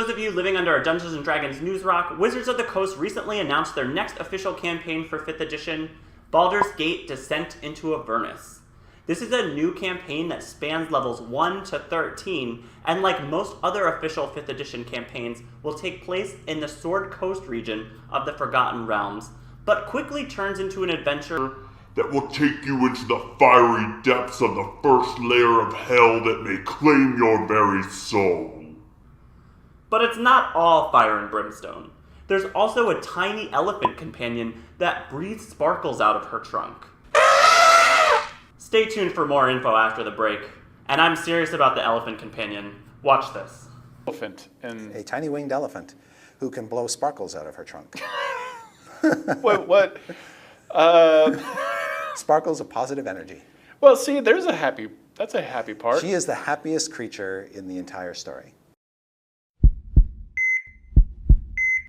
those of you living under a Dungeons & Dragons news rock, Wizards of the Coast recently announced their next official campaign for 5th edition, Baldur's Gate Descent into Avernus. This is a new campaign that spans levels 1 to 13, and like most other official 5th edition campaigns, will take place in the Sword Coast region of the Forgotten Realms, but quickly turns into an adventure that will take you into the fiery depths of the first layer of hell that may claim your very soul. But it's not all fire and brimstone. There's also a tiny elephant companion that breathes sparkles out of her trunk. Stay tuned for more info after the break. And I'm serious about the elephant companion. Watch this. Elephant and A tiny winged elephant who can blow sparkles out of her trunk. what? Sparkles of positive energy. Well, see, that's a happy part. She is the happiest creature in the entire story.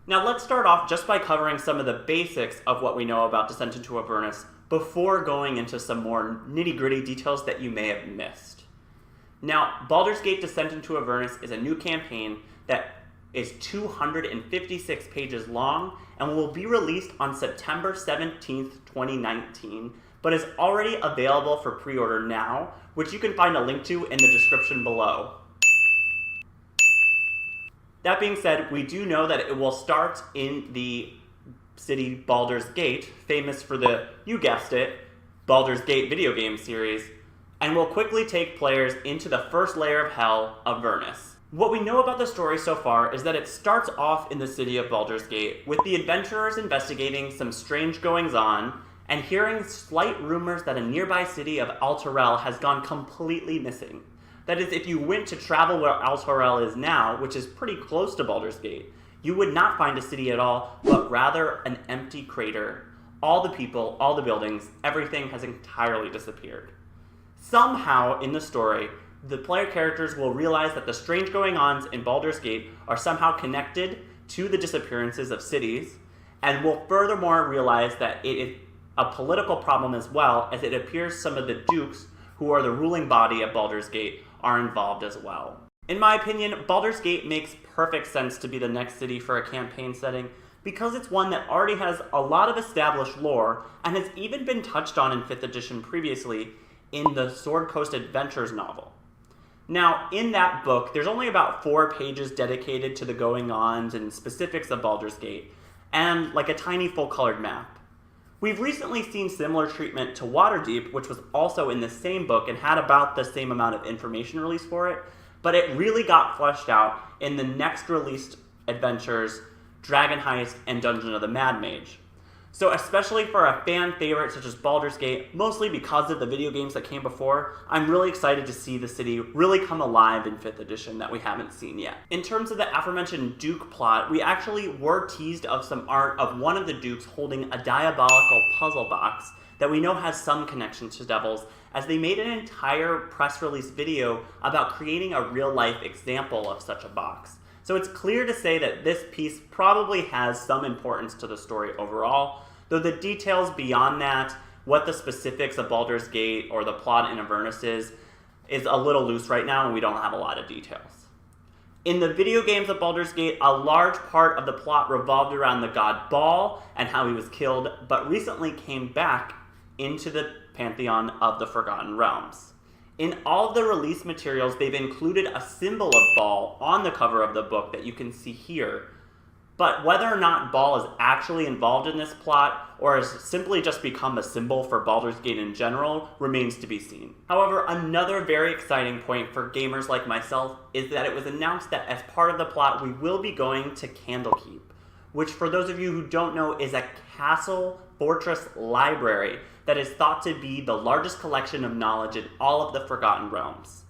Now let's start off just by covering some of the basics of what we know about Descent into Avernus before going into some more nitty-gritty details that you may have missed. Now, Baldur's Gate Descent into Avernus is a new campaign that is 256 pages long and will be released on September 17th, 2019, but is already available for pre-order now, which you can find a link to in the description below. That being said, we do know that it will start in the city Baldur's Gate, famous for the, you guessed it, Baldur's Gate video game series, and will quickly take players into the first layer of hell, Avernus. What we know about the story so far is that it starts off in the city of Baldur's Gate, with the adventurers investigating some strange goings-on, and hearing slight rumors that a nearby city of Alterael has gone completely missing. That is, if you went to travel where Alterael is now, which is pretty close to Baldur's Gate, you would not find a city at all, but rather an empty crater. All the people, all the buildings, everything has entirely disappeared. Somehow, in the story, the player characters will realize that the strange goings-ons in Baldur's Gate are somehow connected to the disappearances of cities, and will furthermore realize that it is a political problem as well, as it appears some of the dukes, who are the ruling body of Baldur's Gate, are involved as well. In my opinion, Baldur's Gate makes perfect sense to be the next city for a campaign setting because it's one that already has a lot of established lore and has even been touched on in 5th edition previously in the Sword Coast Adventures novel. Now, in that book, there's only about 4 pages dedicated to the going-ons and specifics of Baldur's Gate, and like a tiny full-colored map. We've recently seen similar treatment to Waterdeep, which was also in the same book and had about the same amount of information released for it, but it really got fleshed out in the next released adventures, Dragon Heist and Dungeon of the Mad Mage. So especially for a fan favorite such as Baldur's Gate, mostly because of the video games that came before, I'm really excited to see the city really come alive in 5th edition that we haven't seen yet. In terms of the aforementioned Duke plot, we actually were teased of some art of one of the Dukes holding a diabolical puzzle box that we know has some connection to devils, as they made an entire press release video about creating a real-life example of such a box. So it's clear to say that this piece probably has some importance to the story overall, though the details beyond that, what the specifics of Baldur's Gate or the plot in Avernus is a little loose right now, and we don't have a lot of details. In the video games of Baldur's Gate, a large part of the plot revolved around the god Baal and how he was killed, but recently came back into the pantheon of the Forgotten Realms. In all of the release materials, they've included a symbol of Baal on the cover of the book that you can see here. But whether or not Baal is actually involved in this plot, or has simply just become a symbol for Baldur's Gate in general, remains to be seen. However, another very exciting point for gamers like myself is that it was announced that as part of the plot, we will be going to Candlekeep, which for those of you who don't know is a castle fortress library that is thought to be the largest collection of knowledge in all of the Forgotten Realms.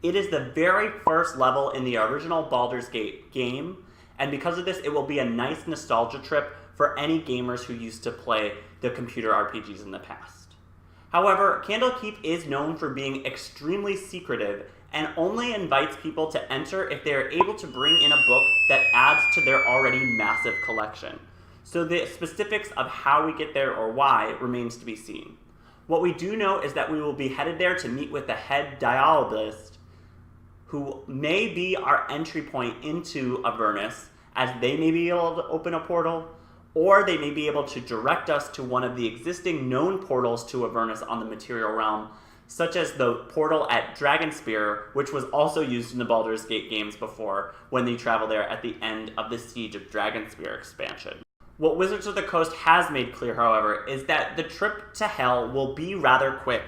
It is the very first level in the original Baldur's Gate game, and because of this, it will be a nice nostalgia trip for any gamers who used to play the computer RPGs in the past. However, Candlekeep is known for being extremely secretive and only invites people to enter if they are able to bring in a book that adds to their already massive collection. So the specifics of how we get there or why remains to be seen. What we do know is that we will be headed there to meet with the head dialogist, who may be our entry point into Avernus, as they may be able to open a portal, or they may be able to direct us to one of the existing known portals to Avernus on the material realm, such as the portal at Dragonspear, which was also used in the Baldur's Gate games before when they travel there at the end of the Siege of Dragonspear expansion. What Wizards of the Coast has made clear, however, is that the trip to Hell will be rather quick,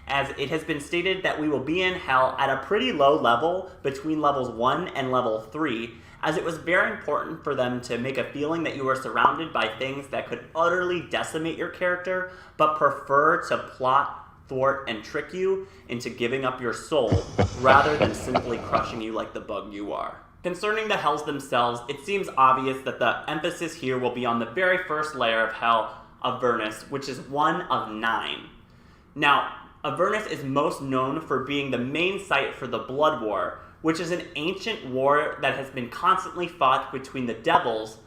as it has been stated that we will be in Hell at a pretty low level between levels 1 and level 3, as it was very important for them to make a feeling that you were surrounded by things that could utterly decimate your character, but prefer to plot, thwart, and trick you into giving up your soul, rather than simply crushing you like the bug you are. Concerning the Hells themselves, it seems obvious that the emphasis here will be on the very first layer of Hell, Avernus, which is one of 9. Now, Avernus is most known for being the main site for the Blood War, which is an ancient war that has been constantly fought between the devils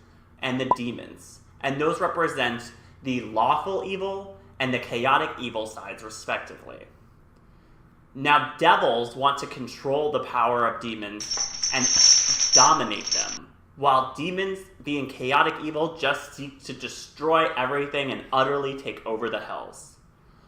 and the demons, and those represent the lawful evil and the chaotic evil sides, respectively. Now, devils want to control the power of demons and dominate them, while demons, being chaotic evil, just seek to destroy everything and utterly take over the Hells.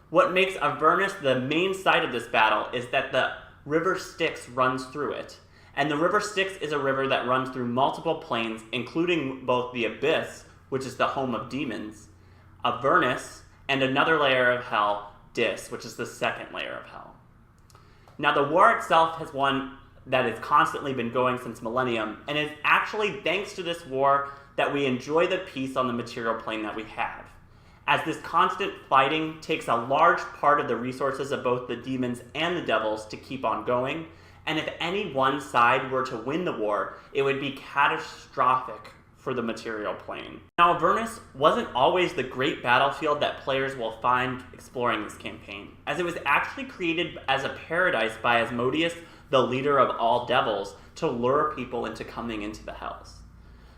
What makes Avernus the main site of this battle is that the River Styx runs through it, and the River Styx is a river that runs through multiple planes, including both the Abyss, which is the home of demons, Avernus, and another layer of Hell, Dis, which is the second layer of Hell. Now, the war itself has one that has constantly been going since Millennium, and it's actually thanks to this war that we enjoy the peace on the material plane that we have, as this constant fighting takes a large part of the resources of both the demons and the devils to keep on going, and if any one side were to win the war, it would be catastrophic for the material plane. Now, Avernus wasn't always the great battlefield that players will find exploring this campaign, as it was actually created as a paradise by Asmodeus, the leader of all devils, to lure people into coming into the Hells.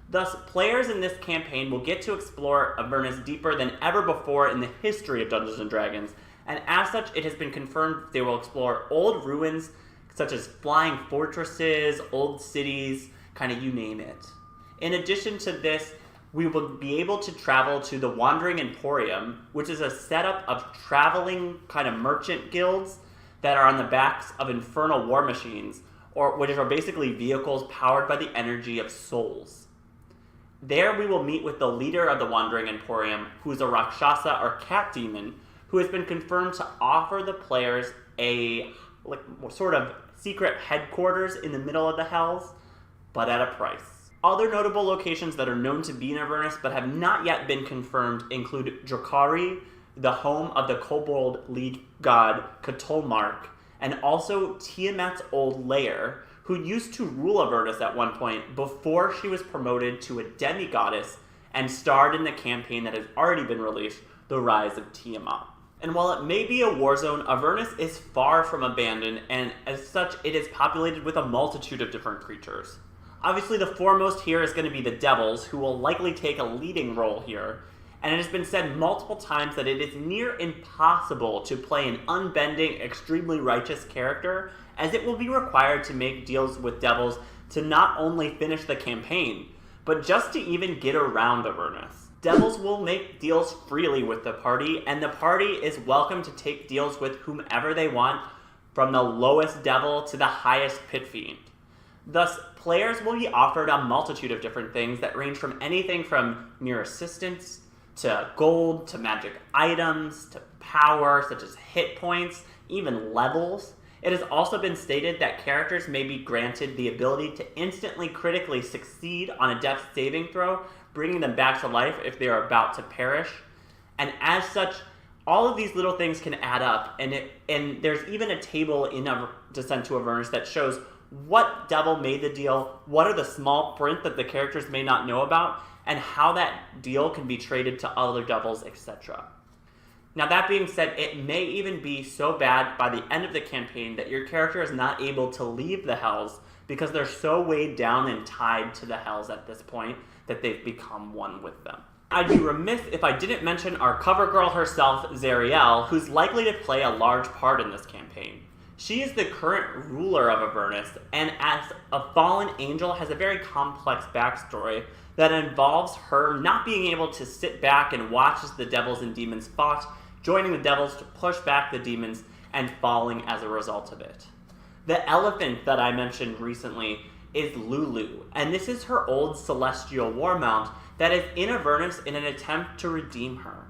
Thus, players in this campaign will get to explore Avernus deeper than ever before in the history of Dungeons & Dragons, and as such, it has been confirmed they will explore old ruins such as flying fortresses, old cities, kind of you name it. In addition to this, we will be able to travel to the Wandering Emporium, which is a setup of traveling kind of merchant guilds that are on the backs of infernal war machines, or which are basically vehicles powered by the energy of souls. There we will meet with the leader of the Wandering Emporium, who is a Rakshasa or cat demon, who has been confirmed to offer the players a sort of secret headquarters in the middle of the Hells, but at a price. Other notable locations that are known to be in Avernus but have not yet been confirmed include Drakari, the home of the Kobold lead god Cthulmark, and also Tiamat's old lair, who used to rule Avernus at one point before she was promoted to a demigoddess and starred in the campaign that has already been released, The Rise of Tiamat. And while it may be a war zone, Avernus is far from abandoned, and as such, it is populated with a multitude of different creatures. Obviously, the foremost here is going to be the devils, who will likely take a leading role here, and it has been said multiple times that it is near impossible to play an unbending, extremely righteous character, as it will be required to make deals with devils to not only finish the campaign, but just to even get around Avernus. Devils will make deals freely with the party, and the party is welcome to take deals with whomever they want, from the lowest devil to the highest pit fiend. Thus, players will be offered a multitude of different things that range from anything from mere assistance, to gold, to magic items, to power, such as hit points, even levels. It has also been stated that characters may be granted the ability to instantly critically succeed on a death saving throw, bringing them back to life if they are about to perish. And as such, all of these little things can add up, and there's even a table in Descent to Avernus that shows what devil made the deal, what are the small print that the characters may not know about, and how that deal can be traded to other devils, etc. Now, that being said, it may even be so bad by the end of the campaign that your character is not able to leave the Hells because they're so weighed down and tied to the Hells at this point that they've become one with them. I'd be remiss if I didn't mention our cover girl herself, Zariel, who's likely to play a large part in this campaign. She is the current ruler of Avernus, and as a fallen angel has a very complex backstory that involves her not being able to sit back and watch as the devils and demons fought, joining the devils to push back the demons, and falling as a result of it. The elephant that I mentioned recently is Lulu, and this is her old celestial war mount that is in Avernus in an attempt to redeem her.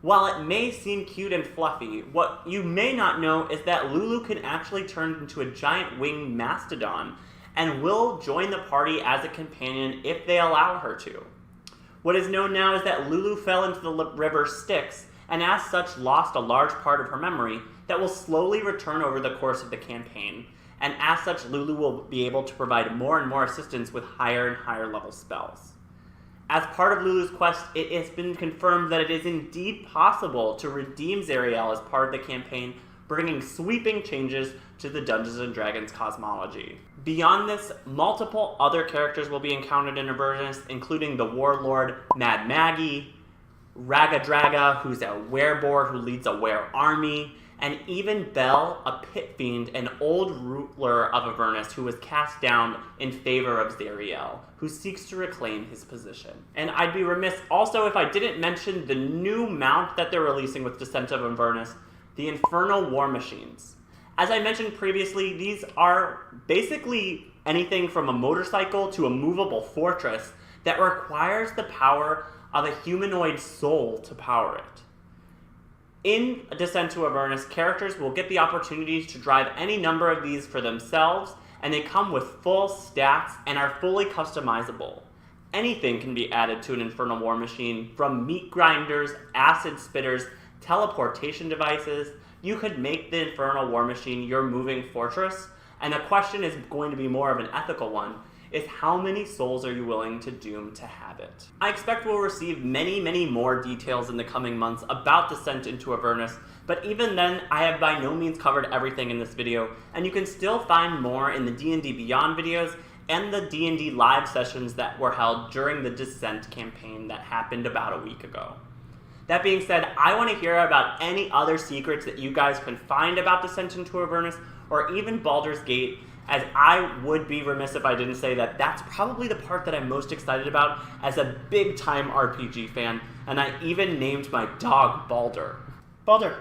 While it may seem cute and fluffy, what you may not know is that Lulu can actually turn into a giant winged mastodon and will join the party as a companion if they allow her to. What is known now is that Lulu fell into the river Styx and as such lost a large part of her memory that will slowly return over the course of the campaign, and as such Lulu will be able to provide more and more assistance with higher and higher level spells. As part of Lulu's quest, it has been confirmed that it is indeed possible to redeem Zariel as part of the campaign, bringing sweeping changes to the Dungeons & Dragons cosmology. Beyond this, multiple other characters will be encountered in Avernus, including the warlord Mad Maggie, Ragadraga, who's a wereboar who leads a were army, and even Bel, a pit fiend, an old ruler of Avernus who was cast down in favor of Zariel, who seeks to reclaim his position. And I'd be remiss also if I didn't mention the new mount that they're releasing with Descent of Avernus, the Infernal War Machines. As I mentioned previously, these are basically anything from a motorcycle to a movable fortress that requires the power of a humanoid soul to power it. In Descent to Avernus, characters will get the opportunity to drive any number of these for themselves, and they come with full stats and are fully customizable. Anything can be added to an Infernal War Machine, from meat grinders, acid spitters, teleportation devices. You could make the Infernal War Machine your moving fortress, and the question is going to be more of an ethical one, is how many souls are you willing to doom to have it? I expect we'll receive many, many more details in the coming months about Descent into Avernus, but even then, I have by no means covered everything in this video, and you can still find more in the D&D Beyond videos and the D&D live sessions that were held during the Descent campaign that happened about a week ago. That being said, I want to hear about any other secrets that you guys can find about Descent into Avernus, or even Baldur's Gate, as I would be remiss if I didn't say that that's probably the part that I'm most excited about as a big-time RPG fan, and I even named my dog Baldur. Baldur,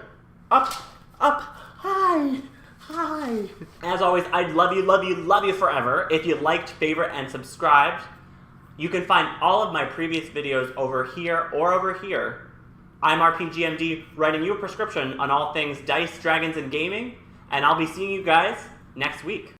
up, hi. As always, I'd love you forever if you liked, favorite, and subscribed. You can find all of my previous videos over here or over here. I'm RPGMD, writing you a prescription on all things dice, dragons, and gaming, and I'll be seeing you guys next week.